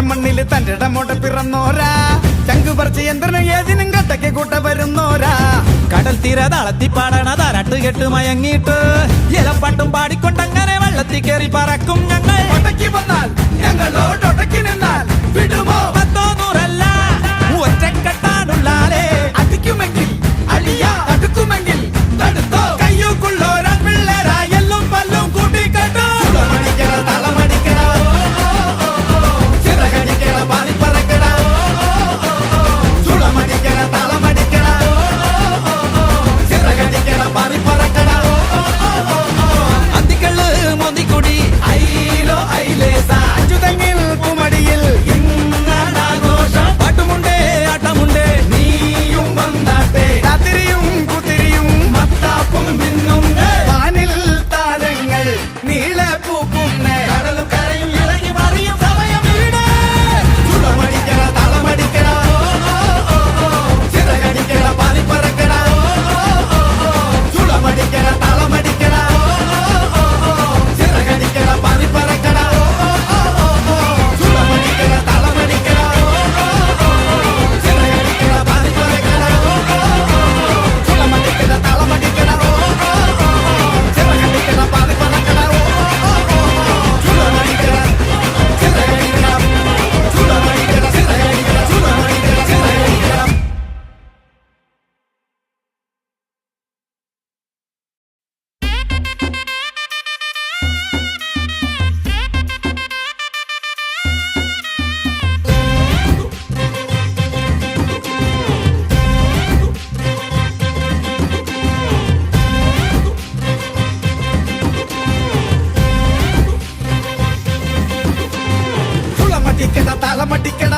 മണ്ണില് തന്റെ ഇടമോടെ പിറന്നോരാ ചങ്കു പറിച്ച് യന്ത്രനും ഏതിനും കട്ടയ്ക്ക് കൂട്ട വരുന്നോരാ കടൽ തീര താളത്തിപ്പാടണ താരാട്ട് കെട്ട് മയങ്ങിയിട്ട് ഇലപ്പാട്ടും പാടിക്കൊണ്ടങ്ങനെ വെള്ളത്തിൽ കയറി പറക്കും ഞങ്ങൾ. ഒട്ടയ്ക്ക് വന്നാൽ ഞങ്ങളോടൊട്ടയ്ക്ക് നിന്നാൽ വിടുമോ? 10 100 ഒറ്റക്കെട്ടാണുള്ളാലേ. അടിക്കുമെങ്കിൽ അടിയ അടുക്കുമെങ്കിൽ തടുത്തോ കയ്യൂക്കുള്ളോരാ പിള്ളേരാ എല്ലും പല്ലും കൂട്ടിക്കെട്ടോ. ചുളമടിക്കണ തളമടിക്കണ ചിറകടിക്കണ പാലിപ്പറക്കണ ചുളമടിക്കണ തളമടിക്കണ ചിറകടിക്കണ പാലിപ്പറക്കണ അന്തിക്കള്ള് മോന്തിക്കുടി ഐലോ ഐലേസ അഞ്ചുതെങ്ങിൽ പൂമടിയിൽ ഇന്നാഘോഷം. പാട്ടുമുണ്ടേ ആട്ടമുണ്ടേ നീയും വന്നാട്ടെ രാത്രിയും കുത്തിരിയും മത്താപ്പും മിന്നും വാനിൽ താരങ്ങൾ നീളെ പൂക്കുന്നേ കടലും കരയും ഇറങ്ങി മറിയും സമയം വീട്. ചുളമടിക്കണ തളമടിക്കണ ചിറകടിക്കണ പാലിപ്പറക്കണ ചുളമടിക്കണ തളമടിക്കണ ചിറകടിക്കണ പാലിപ്പറക്കണ ചുളമടിക്കണ തളമടിക്കണ ചിറകടിക്കണ പാലിപ്പറക്കണ ചുളമടിക്കണ തളമടിക്കണ ചിറകടിക്കണ പാലിപ്പറക്കണ ചുളമടിക്കണ ചിറകടിക്കണ ചുളമടിക്കണ ചിറകടിക്കണ ചുളമടിക്കണ ചിറകടിക്കണ. ചുളമടിക്കണ തളമടിക്കണ